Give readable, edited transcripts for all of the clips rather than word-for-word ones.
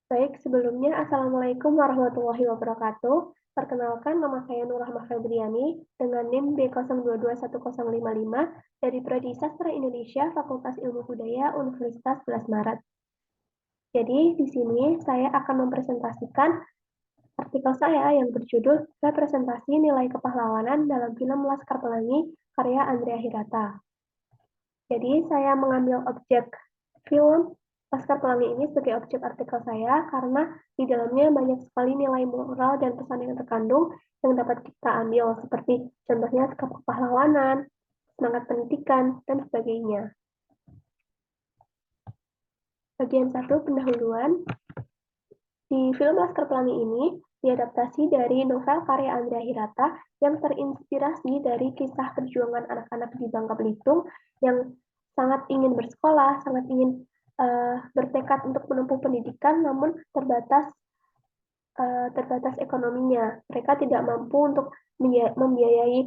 Baik, sebelumnya Assalamualaikum warahmatullahi wabarakatuh. Perkenalkan, nama saya Nur Rahmah Febriani dengan NIM B02210055 dari Prodi Sastra Indonesia, Fakultas Ilmu Budaya, Universitas 11 Maret. Jadi, di sini saya akan mempresentasikan artikel saya yang berjudul Representasi Nilai Kepahlawanan dalam Film Laskar Pelangi karya Andrea Hirata. Jadi, saya mengambil objek film Laskar Pelangi ini sebagai objek artikel saya karena di dalamnya banyak sekali nilai moral dan pesan yang terkandung yang dapat kita ambil, seperti contohnya sikap kepahlawanan, semangat pendidikan, dan sebagainya. Bagian 1, pendahuluan. Di film Laskar Pelangi ini diadaptasi dari novel karya Andrea Hirata yang terinspirasi dari kisah perjuangan anak-anak di Bangka Belitung yang sangat ingin bersekolah, sangat ingin bertekad untuk menempuh pendidikan, namun terbatas ekonominya. Mereka tidak mampu untuk membiayai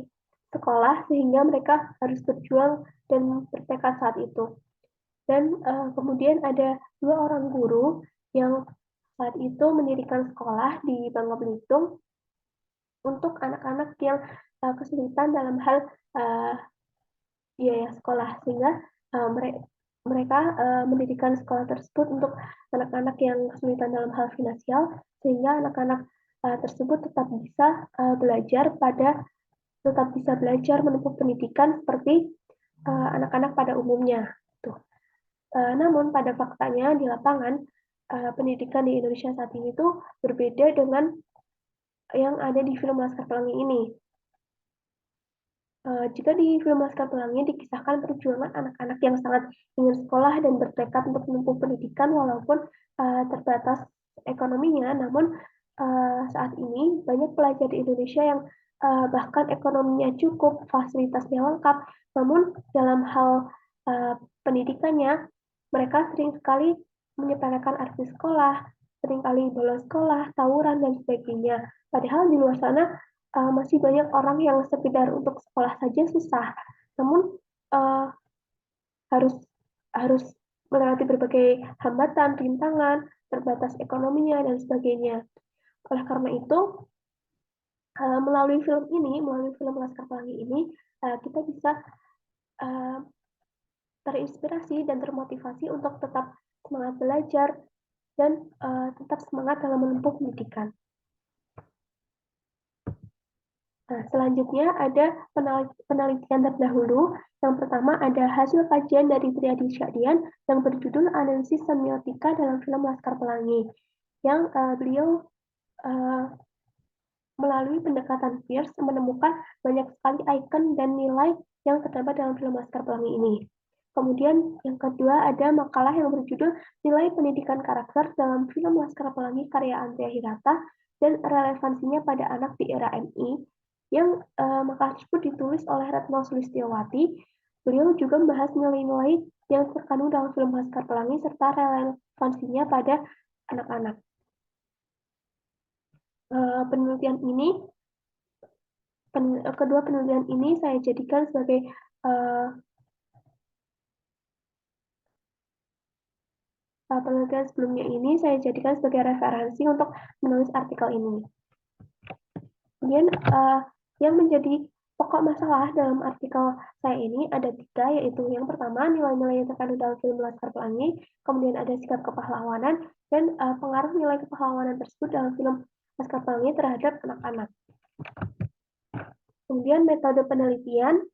sekolah sehingga mereka harus berjuang dan bertekad saat itu. Dan kemudian ada 2 orang guru yang saat itu mendirikan sekolah di Bangka Belitung untuk anak-anak yang kesulitan dalam hal uh, biaya sekolah, sehingga mereka mendirikan sekolah tersebut untuk anak-anak yang kesulitan dalam hal finansial, sehingga anak-anak tersebut tetap bisa belajar menempuh pendidikan seperti anak-anak pada umumnya. Tuh. Namun pada faktanya di lapangan pendidikan di Indonesia saat ini tuh berbeda dengan yang ada di film Laskar Pelangi ini. Jika di film Laskar Pelangi dikisahkan perjuangan anak-anak yang sangat ingin sekolah dan bertekad untuk menempuh pendidikan walaupun terbatas ekonominya, namun saat ini banyak pelajar di Indonesia yang bahkan ekonominya cukup, fasilitasnya lengkap, namun dalam hal pendidikannya mereka sering sekali menyepelekan arti sekolah, seringkali bolos sekolah, tawuran, dan sebagainya. Padahal di luar sana masih banyak orang yang sekedar untuk sekolah saja susah, namun uh, harus harus melewati berbagai hambatan, rintangan, terbatas ekonominya, dan sebagainya. Oleh karena itu, melalui film Laskar Pelangi ini, kita bisa uh, terinspirasi dan termotivasi untuk tetap semangat belajar dan tetap semangat dalam menempuh pendidikan. Nah, selanjutnya ada penelitian terdahulu. Yang pertama ada hasil kajian dari Triadi Syadian yang berjudul Analisis Semiotika dalam film Laskar Pelangi, yang beliau melalui pendekatan Peirce menemukan banyak sekali ikon dan nilai yang terdapat dalam film Laskar Pelangi ini. Kemudian yang kedua ada makalah yang berjudul Nilai Pendidikan Karakter dalam film Laskar Pelangi karya Andrea Hirata dan relevansinya pada anak di era MI, yang makalah tersebut ditulis oleh Retno Sulistyowati. Beliau juga membahas nilai-nilai yang terkandung dalam film Laskar Pelangi serta relevansinya pada anak-anak. Penelitian ini kedua penelitian ini saya jadikan sebagai penelitian sebelumnya ini saya jadikan sebagai referensi untuk menulis artikel ini. Kemudian yang menjadi pokok masalah dalam artikel saya ini ada 3, yaitu yang pertama nilai-nilai yang terkandung dalam film Laskar Pelangi, kemudian ada sikap kepahlawanan, dan pengaruh nilai kepahlawanan tersebut dalam film Laskar Pelangi terhadap anak-anak. Kemudian metode penelitian,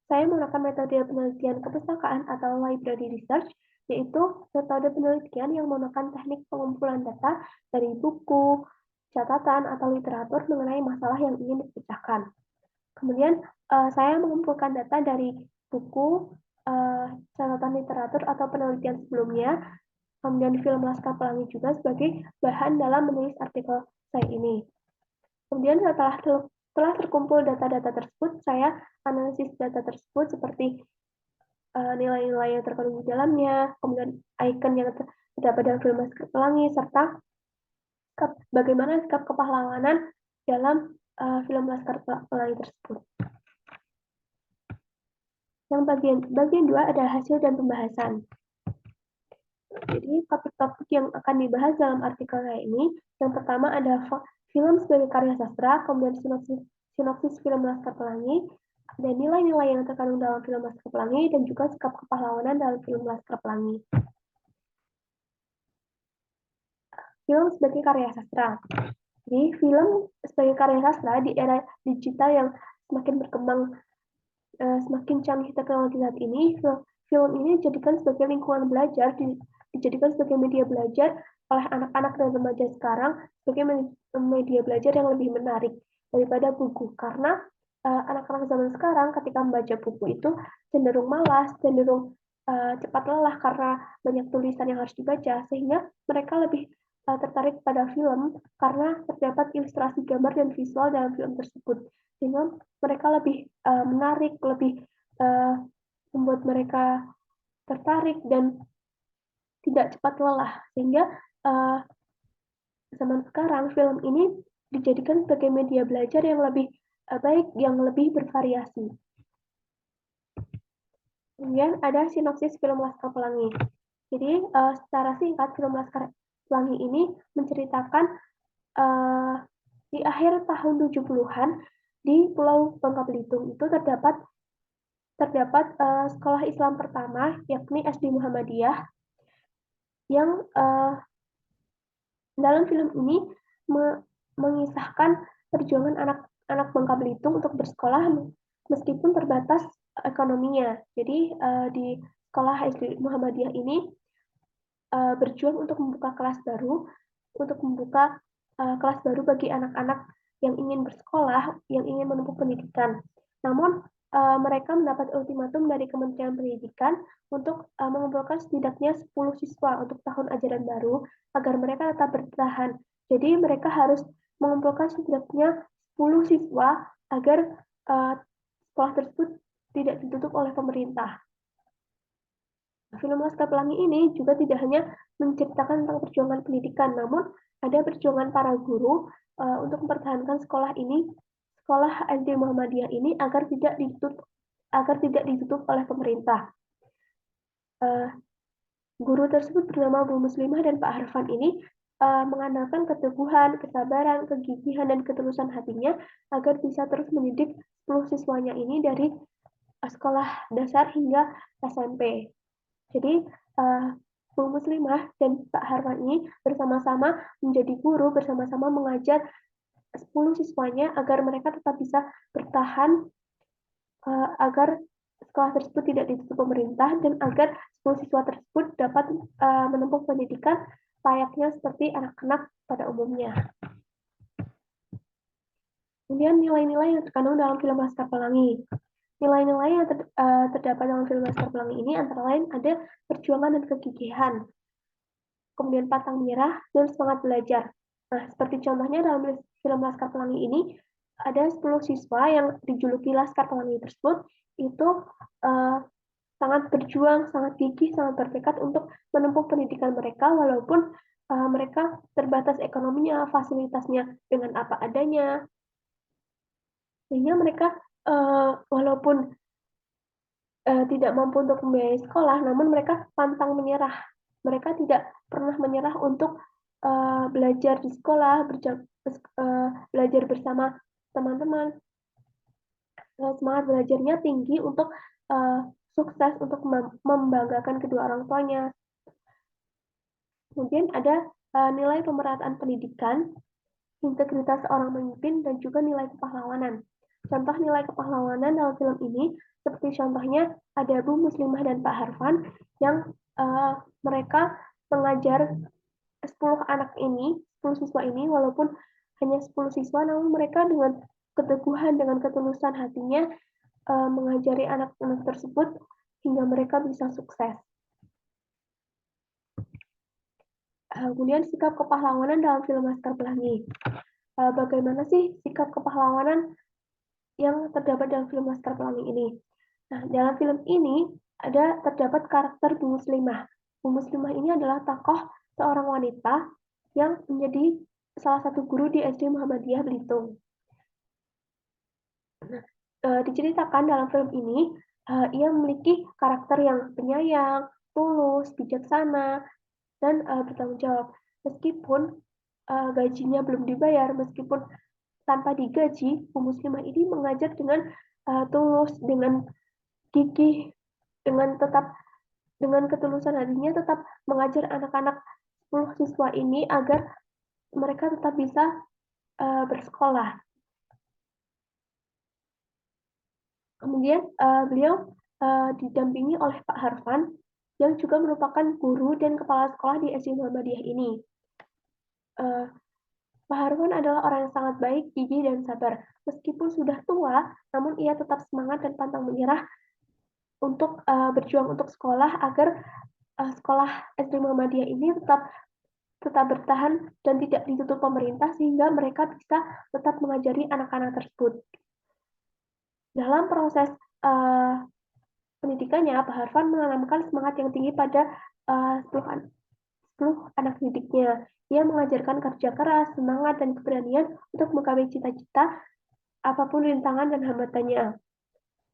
saya menggunakan metode penelitian kepustakaan atau library research, yaitu metode penelitian yang menggunakan teknik pengumpulan data dari buku, catatan, atau literatur mengenai masalah yang ingin dipecahkan. Kemudian saya mengumpulkan data dari buku, catatan literatur, atau penelitian sebelumnya, kemudian film Laskar Pelangi juga sebagai bahan dalam menulis artikel saya ini. Kemudian setelah terkumpul data-data tersebut, saya analisis data tersebut seperti nilai-nilai yang terkandung di dalamnya, kemudian ikon yang terdapat dalam film Laskar Pelangi, serta bagaimana sikap kepahlawanan dalam film Laskar Pelangi tersebut. Yang bagian 2 ada hasil dan pembahasan. Jadi topik-topik yang akan dibahas dalam artikel ini, yang pertama ada film sebagai karya sastra, kemudian sinopsis film Laskar Pelangi, dan nilai-nilai yang terkandung dalam film Laskar Pelangi, dan juga sikap kepahlawanan dalam film Laskar Pelangi. Film sebagai karya sastra. Jadi film sebagai karya sastra di era digital yang semakin berkembang, semakin canggih teknologi saat ini, film ini dijadikan sebagai lingkungan belajar, dijadikan sebagai media belajar oleh anak-anak dan remaja sekarang sebagai media belajar yang lebih menarik daripada buku. Karena anak-anak zaman sekarang ketika membaca buku itu cenderung malas, cenderung cepat lelah karena banyak tulisan yang harus dibaca, sehingga mereka lebih tertarik pada film karena terdapat ilustrasi gambar dan visual dalam film tersebut, sehingga mereka lebih menarik, lebih membuat mereka tertarik dan tidak cepat lelah, sehingga zaman sekarang film ini dijadikan sebagai media belajar yang lebih baik, yang lebih bervariasi. Kemudian ada sinopsis film Laskar Pelangi. Jadi secara singkat film Laskar Pelangi ini menceritakan di akhir tahun 70-an di Pulau Bangka Belitung itu terdapat sekolah Islam pertama, yakni SD Muhammadiyah, yang dalam film ini mengisahkan perjuangan anak-anak Bangka Belitung untuk bersekolah meskipun terbatas ekonominya. Jadi di sekolah SD Muhammadiyah ini berjuang untuk membuka kelas baru, untuk membuka kelas baru bagi anak-anak yang ingin bersekolah, yang ingin menempuh pendidikan. Namun mereka mendapat ultimatum dari Kementerian Pendidikan untuk mengumpulkan setidaknya 10 siswa untuk tahun ajaran baru agar mereka tetap bertahan. Jadi mereka harus mengumpulkan setidaknya 10 siswa agar sekolah tersebut tidak ditutup oleh pemerintah. Film Laskar Pelangi ini juga tidak hanya menceritakan tentang perjuangan pendidikan, namun ada perjuangan para guru untuk mempertahankan sekolah ini, sekolah SD Muhammadiyah ini agar tidak ditutup oleh pemerintah. Guru tersebut bernama Bu Muslimah dan Pak Harfan ini mengandalkan keteguhan, kesabaran, kegigihan, dan ketulusan hatinya agar bisa terus mendidik 10 siswanya ini dari sekolah dasar hingga SMP. Jadi Bu Muslimah dan Pak Harwan ini bersama-sama menjadi guru, bersama-sama mengajar 10 siswanya agar mereka tetap bisa bertahan, agar sekolah tersebut tidak ditutup pemerintah, dan agar 10 siswa tersebut dapat menempuh pendidikan layaknya seperti anak-anak pada umumnya. Kemudian nilai-nilai yang terkandung dalam film Laskar Pelangi. Nilai-nilai yang terdapat dalam film Laskar Pelangi ini antara lain ada perjuangan dan kegigihan, kemudian pantang menyerah, dan semangat belajar. Nah, seperti contohnya dalam film Laskar Pelangi ini, ada 10 siswa yang dijuluki Laskar Pelangi tersebut, itu sangat berjuang, sangat gigih, sangat bertekad untuk menempuh pendidikan mereka, walaupun mereka terbatas ekonominya, fasilitasnya dengan apa adanya, sehingga mereka walaupun tidak mampu untuk membiayai sekolah, namun mereka pantang menyerah. Mereka tidak pernah menyerah untuk belajar di sekolah, belajar bersama teman-teman. Semangat belajarnya tinggi untuk sukses, untuk membanggakan kedua orang tuanya. Kemudian ada nilai pemerataan pendidikan, integritas seorang pemimpin, dan juga nilai kepahlawanan. Contoh nilai kepahlawanan dalam film ini, seperti contohnya ada Bu Muslimah dan Pak Harfan yang mereka mengajar 10 anak ini, 10 siswa ini, walaupun hanya 10 siswa, namun mereka dengan keteguhan, dengan ketulusan hatinya mengajari anak-anak tersebut hingga mereka bisa sukses. Kemudian sikap kepahlawanan dalam film Laskar Pelangi. Bagaimana sih sikap kepahlawanan yang terdapat dalam film Laskar Pelangi ini? Nah, dalam film ini terdapat karakter Bu Muslimah. Bu Muslimah ini adalah tokoh seorang wanita yang menjadi salah satu guru di SD Muhammadiyah Belitung. Nah, diceritakan dalam film ini ia memiliki karakter yang penyayang, tulus, bijaksana, dan bertanggung jawab. Meskipun gajinya belum dibayar, meskipun tanpa digaji, Bu Muslimah ini mengajar dengan tulus, dengan gigih, dengan ketulusan hatinya tetap mengajar anak-anak 10 siswa ini agar mereka tetap bisa bersekolah. Kemudian beliau didampingi oleh Pak Harfan yang juga merupakan guru dan kepala sekolah di SD Muhammadiyah ini. Uh, Pak Harfan adalah orang yang sangat baik, gigih, dan sabar. Meskipun sudah tua, namun ia tetap semangat dan pantang menyerah untuk berjuang untuk sekolah agar sekolah SD Muhammadiyah ini tetap bertahan dan tidak ditutup pemerintah sehingga mereka bisa tetap mengajari anak-anak tersebut. Dalam proses uh, pendidikannya, Pak Harfan menanamkan semangat yang tinggi pada 10 anak didiknya. Ia mengajarkan kerja keras, semangat, dan keberanian untuk menggapai cita-cita apapun rintangan dan hambatannya.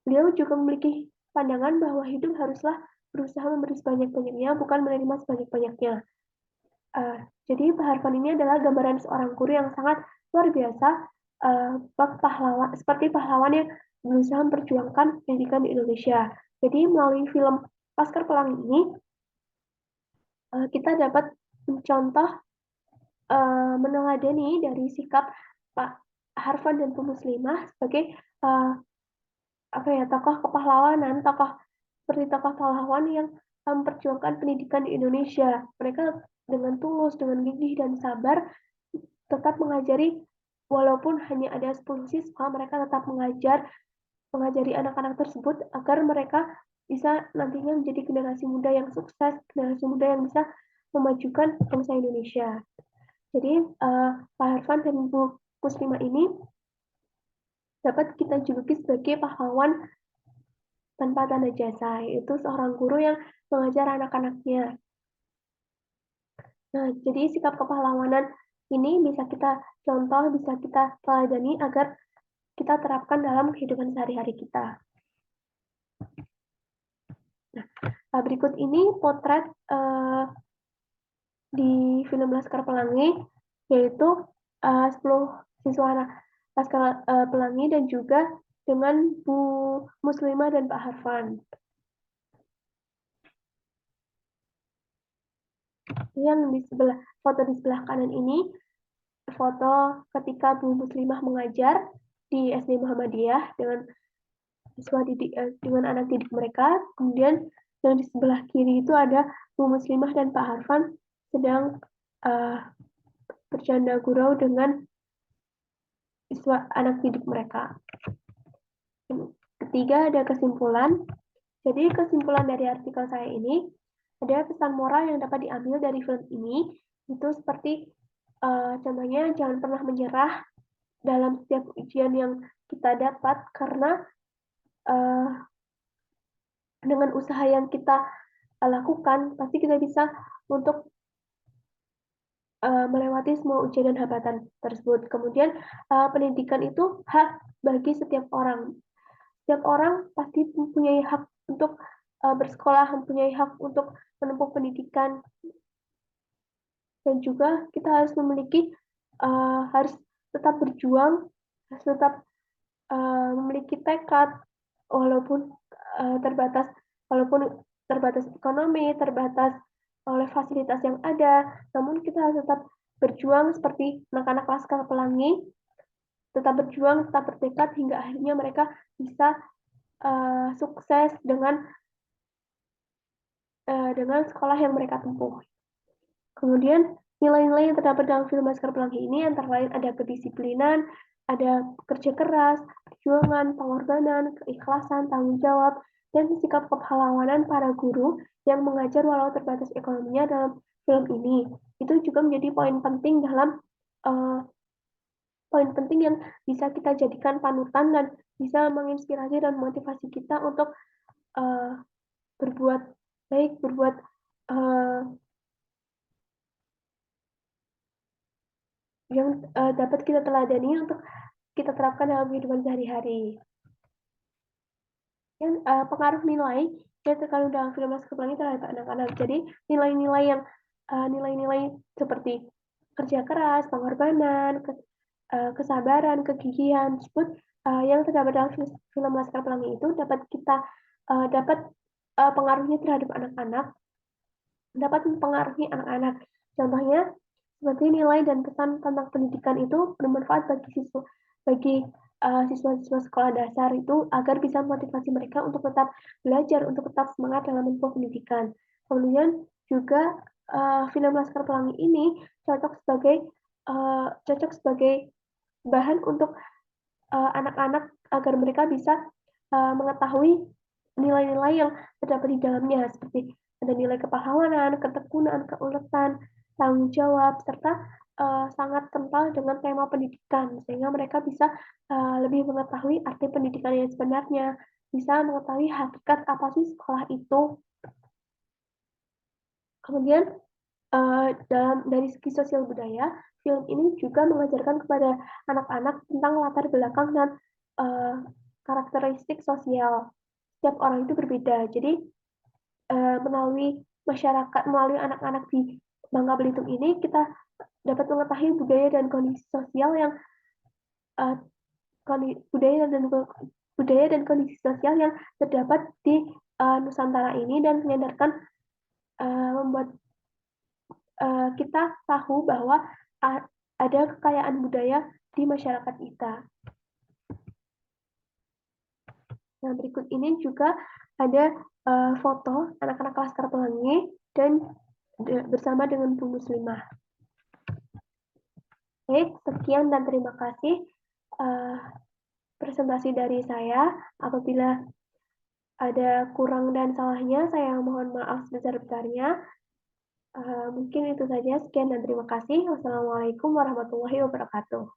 Beliau juga memiliki pandangan bahwa hidup haruslah berusaha memberi sebanyak-banyaknya, bukan menerima sebanyak-banyaknya. Jadi Pak Harfan ini adalah gambaran seorang guru yang sangat luar biasa, pahlawan, seperti pahlawan yang berusaha memperjuangkan pendidikan di Indonesia. Jadi melalui film Laskar Pelangi ini, kita dapat mencontoh, meneladani dari sikap Pak Harfan dan Bu Muslimah sebagai tokoh kepahlawanan, seperti tokoh pahlawan yang memperjuangkan pendidikan di Indonesia. Mereka dengan tulus, dengan gigih dan sabar tetap mengajari, walaupun hanya ada 10 siswa, mereka tetap mengajari anak-anak tersebut agar mereka bisa nantinya menjadi generasi muda yang sukses, generasi muda yang bisa memajukan bangsa Indonesia. Jadi Pak Harfan dan Bu Muslimah ini dapat kita juluki sebagai pahlawan tanpa tanda jasa, yaitu seorang guru yang mengajar anak-anaknya. Nah, jadi sikap kepahlawanan ini bisa kita contoh, bisa kita teladani agar kita terapkan dalam kehidupan sehari-hari kita. Nah, berikut ini potret di film Laskar Pelangi, yaitu 10 siswa Laskar Pelangi dan juga dengan Bu Muslimah dan Pak Harfan. Yang di sebelah foto di sebelah kanan ini foto ketika Bu Muslimah mengajar di SD Muhammadiyah dengan dengan anak didik mereka. Kemudian yang di sebelah kiri itu ada Bu Muslimah dan Pak Harfan sedang bercanda gurau dengan siswa anak didik mereka. Ketiga ada kesimpulan. Jadi kesimpulan dari artikel saya ini, ada pesan moral yang dapat diambil dari film ini, itu seperti contohnya jangan pernah menyerah dalam setiap ujian yang kita dapat, karena dengan usaha yang kita lakukan, pasti kita bisa untuk melewati semua ujian dan hambatan tersebut. Kemudian pendidikan itu hak bagi setiap orang. Setiap orang pasti mempunyai hak untuk bersekolah, mempunyai hak untuk menempuh pendidikan, dan juga kita harus harus tetap berjuang, harus tetap memiliki tekad, walaupun terbatas, walaupun terbatas ekonomi, terbatas oleh fasilitas yang ada, namun kita harus tetap berjuang seperti anak-anak Laskar Pelangi, tetap berjuang, tetap bertekad hingga akhirnya mereka bisa sukses dengan sekolah yang mereka tempuh. Kemudian nilai-nilai yang terdapat dalam film Laskar Pelangi ini antara lain ada kedisiplinan, ada kerja keras, perjuangan, pengorbanan, keikhlasan, tanggung jawab, dan sikap kepahlawanan para guru yang mengajar walau terbatas ekonominya dalam film ini. Itu juga menjadi poin penting yang bisa kita jadikan panutan dan bisa menginspirasi dan memotivasi kita untuk berbuat baik, berbuat yang dapat kita teladani untuk kita terapkan dalam kehidupan sehari-hari. Dan pengaruh nilai yang terkandung dalam film Laskar Pelangi terhadap anak-anak. Jadi nilai-nilai yang nilai-nilai seperti kerja keras, pengorbanan, kesabaran, kegigihan tersebut, yang terdapat dalam film Laskar Pelangi itu dapat pengaruhnya terhadap anak-anak, dapat mempengaruhi anak-anak. Contohnya seperti nilai dan pesan tentang pendidikan itu bermanfaat bagi siswa-siswa sekolah dasar itu agar bisa memotivasi mereka untuk tetap belajar, untuk tetap semangat dalam menempuh pendidikan. Kemudian juga film Laskar Pelangi ini cocok sebagai bahan untuk anak-anak agar mereka bisa mengetahui nilai-nilai yang terdapat di dalamnya seperti ada nilai kepahlawanan, ketekunan, keuletan, tanggung jawab, serta sangat kental dengan tema pendidikan sehingga mereka bisa lebih mengetahui arti pendidikan yang sebenarnya, bisa mengetahui hakikat apa sih sekolah itu. Kemudian dari segi sosial budaya, film ini juga mengajarkan kepada anak-anak tentang latar belakang dan uh, karakteristik sosial. Setiap orang itu berbeda. Jadi melalui anak-anak di Bangka Belitung ini kita dapat mengetahui budaya dan kondisi sosial yang uh, budaya dan kondisi sosial yang terdapat di Nusantara ini dan membuat kita tahu bahwa ada kekayaan budaya di masyarakat kita. Nah, berikut ini juga ada foto anak-anak Laskar Pelangi dan bersama dengan Bu Muslimah. Baik, sekian dan terima kasih presentasi dari saya. Apabila ada kurang dan salahnya, saya mohon maaf sebesar-besarnya. Mungkin itu saja. Sekian dan terima kasih. Wassalamualaikum warahmatullahi wabarakatuh.